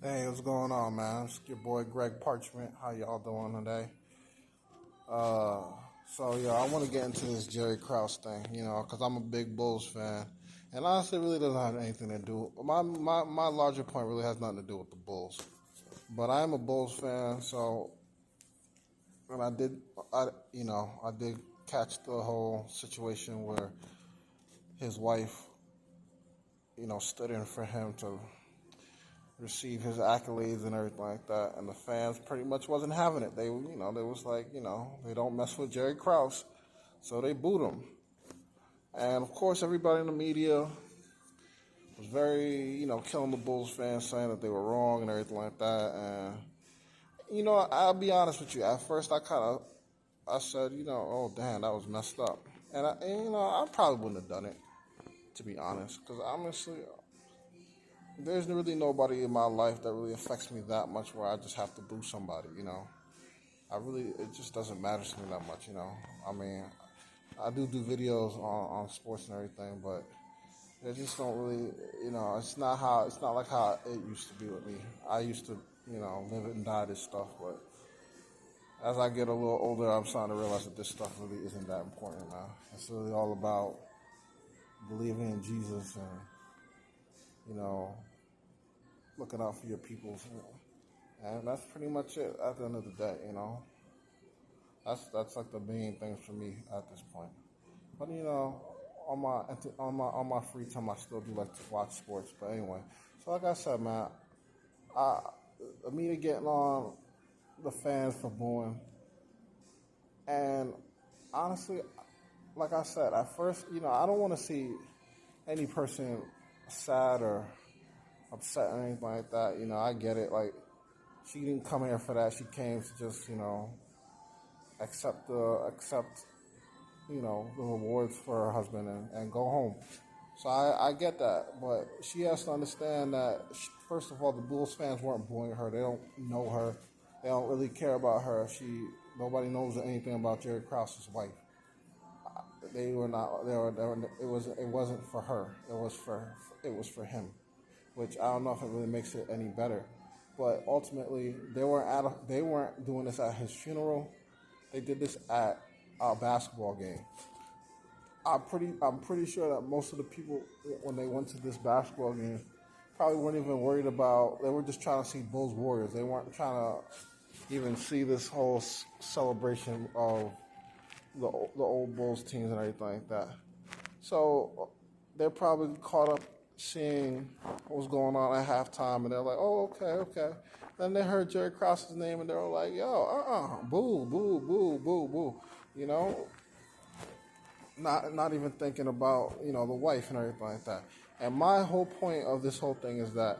Hey, what's going on, man? It's your boy Greg Parchment. How y'all doing today? Uh, yeah, I want to get into this Jerry Krause thing, because I'm a big Bulls fan, and honestly, it really doesn't have anything to do. My larger point really has nothing to do with the Bulls, but I am a Bulls fan, and I did catch the whole situation where his wife, stood in for him to receive his accolades and everything like that, and the fans pretty much wasn't having it. They was like, they don't mess with Jerry Krause, so they booed him. And of course, everybody in the media was very, killing the Bulls fans, saying that they were wrong and everything like that. And I'll be honest with you. At first, I said, oh damn, that was messed up, I probably wouldn't have done it, to be honest, because honestly, there's really nobody in my life that really affects me that much where I just have to boo somebody. It just doesn't matter to me that much. I mean, I do videos on sports and everything, but they just don't really, it's not like how it used to be with me. I used to, live and die this stuff, but as I get a little older, I'm starting to realize that this stuff really isn't that important now. It's really all about believing in Jesus and, looking out for your people. And that's pretty much it at the end of the day. That's like the main things for me at this point. But on my free time, I still do like to watch sports. But anyway, so like I said, man, I the media getting on the fans for booing, and honestly, like I said, at first, I don't want to see any person sad or upset or anything like that. I get it. Like, she didn't come here for that. She came to just, accept the rewards for her husband and go home. So I get that, but she has to understand that first of all, the Bulls fans weren't booing her. They don't know her. They don't really care about her. Nobody knows anything about Jerry Krause's wife. They were not. They were. It wasn't for her. It was for him, which I don't know if it really makes it any better. But ultimately, they weren't doing this at his funeral. They did this at a basketball game. I'm pretty sure that most of the people, when they went to this basketball game, probably weren't even worried about. They were just trying to see Bulls Warriors. They weren't trying to even see this whole celebration of the old Bulls teams and everything like that. So they're probably caught up seeing what was going on at halftime, and they're like, "Oh, okay." Then they heard Jerry Krause's name, and they were like, "Yo, boo, boo, boo, boo, boo," not even thinking about the wife and everything like that. And my whole point of this whole thing is that,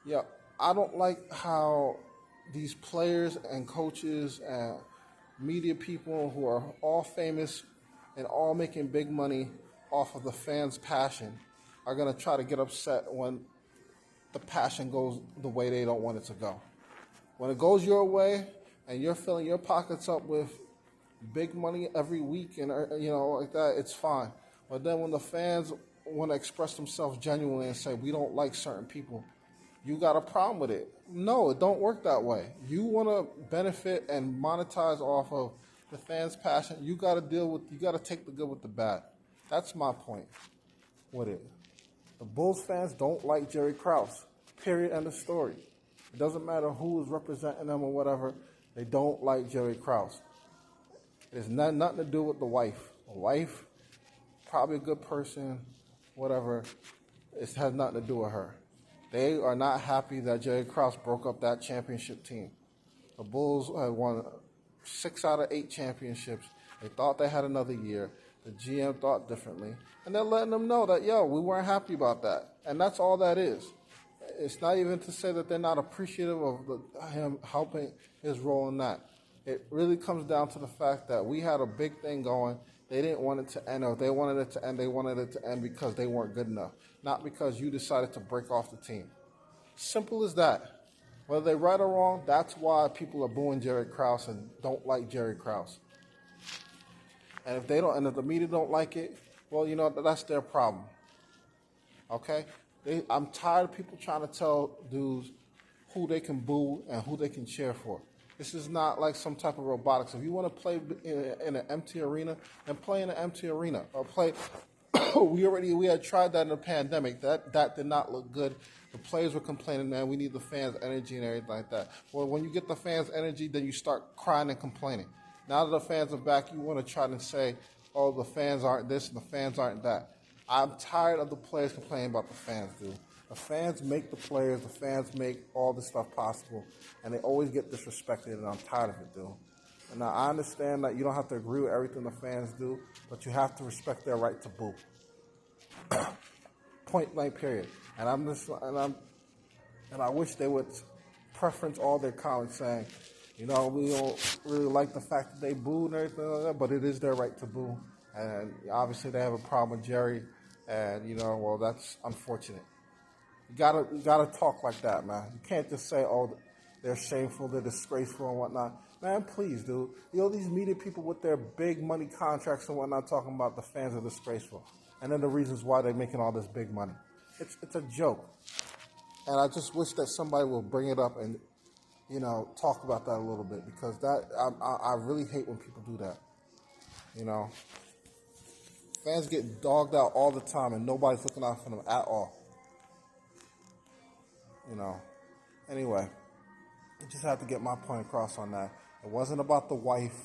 yeah, I don't like how these players and coaches and media people who are all famous and all making big money off of the fans' passion are going to try to get upset when the passion goes the way they don't want it to go. When it goes your way and you're filling your pockets up with big money every week and like that, it's fine. But then when the fans want to express themselves genuinely and say we don't like certain people, you got a problem with it. No, it don't work that way. You want to benefit and monetize off of the fans' passion. You got to take the good with the bad. That's my point with it. The Bulls fans don't like Jerry Krause. Period. End of story. It doesn't matter who is representing them or whatever. They don't like Jerry Krause. It has nothing to do with the wife. The wife, probably a good person, whatever. It has nothing to do with her. They are not happy that Jerry Krause broke up that championship team. The Bulls had won 6 out of 8 championships. They thought they had another year. The GM thought differently. And they're letting them know that, we weren't happy about that. And that's all that is. It's not even to say that they're not appreciative of him helping his role in that. It really comes down to the fact that we had a big thing going. They didn't want it to end. Or if they wanted it to end, they wanted it to end because they weren't good enough. Not because you decided to break off the team. Simple as that. Whether they're right or wrong, that's why people are booing Jerry Krause and don't like Jerry Krause. And if the media don't like it, well, that's their problem. Okay? I'm tired of people trying to tell dudes who they can boo and who they can cheer for. This is not like some type of robotics. If you want to play in an empty arena, then play in an empty arena or play. we had tried that in the pandemic. That did not look good. The players were complaining, man, we need the fans' energy and everything like that. Well, when you get the fans' energy, then you start crying and complaining. Now that the fans are back, you want to try to say, oh, the fans aren't this and the fans aren't that. I'm tired of the players complaining about the fans, dude. The fans make the players, the fans make all this stuff possible, and they always get disrespected, and I'm tired of it, dude. And now I understand that you don't have to agree with everything the fans do, but you have to respect their right to boo. Point blank, period. And I wish they would preference all their comments saying, we don't really like the fact that they booed and everything like that, but it is their right to boo. And obviously they have a problem with Jerry, and well, that's unfortunate. You gotta talk like that, man. You can't just say, oh, they're shameful, they're disgraceful and whatnot. Man, please, dude. These media people with their big money contracts and whatnot talking about the fans are disgraceful. And then the reasons why they're making all this big money. It's a joke. And I just wish that somebody will bring it up and, talk about that a little bit, because I really hate when people do that. Fans get dogged out all the time and nobody's looking out for them at all. Anyway, I just had to get my point across on that. It wasn't about the wife.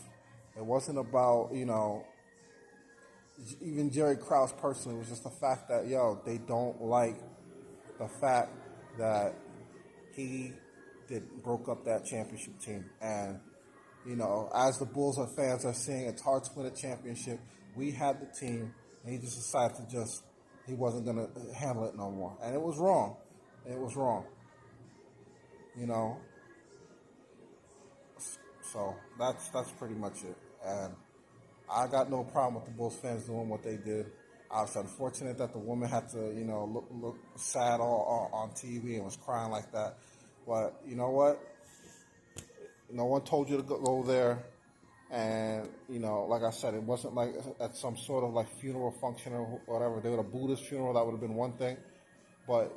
It wasn't about, even Jerry Krause personally. It was just the fact that, they don't like the fact that he broke up that championship team. And, as the Bulls fans are saying, it's hard to win a championship. We had the team, and he just decided he wasn't going to handle it no more. And it was wrong. It was wrong. So that's pretty much it. And I got no problem with the Bulls fans doing what they did. I was unfortunate that the woman had to, look sad all on TV and was crying like that. But you know what? No one told you to go there. And, like I said, it wasn't like at some sort of like funeral function or whatever. They would have booed his funeral. That would have been one thing. But,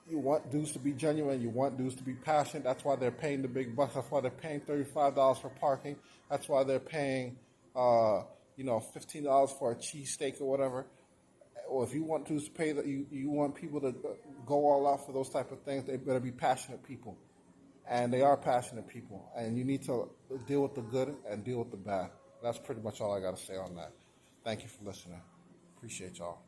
you want dudes to be genuine. You want dudes to be passionate. That's why they're paying the big bucks. That's why they're paying $35 for parking. That's why they're paying, $15 for a cheesesteak or whatever. Or if you want dudes to pay that, you want people to go all out for those type of things, they better be passionate people. And they are passionate people. And you need to deal with the good and deal with the bad. That's pretty much all I got to say on that. Thank you for listening. Appreciate y'all.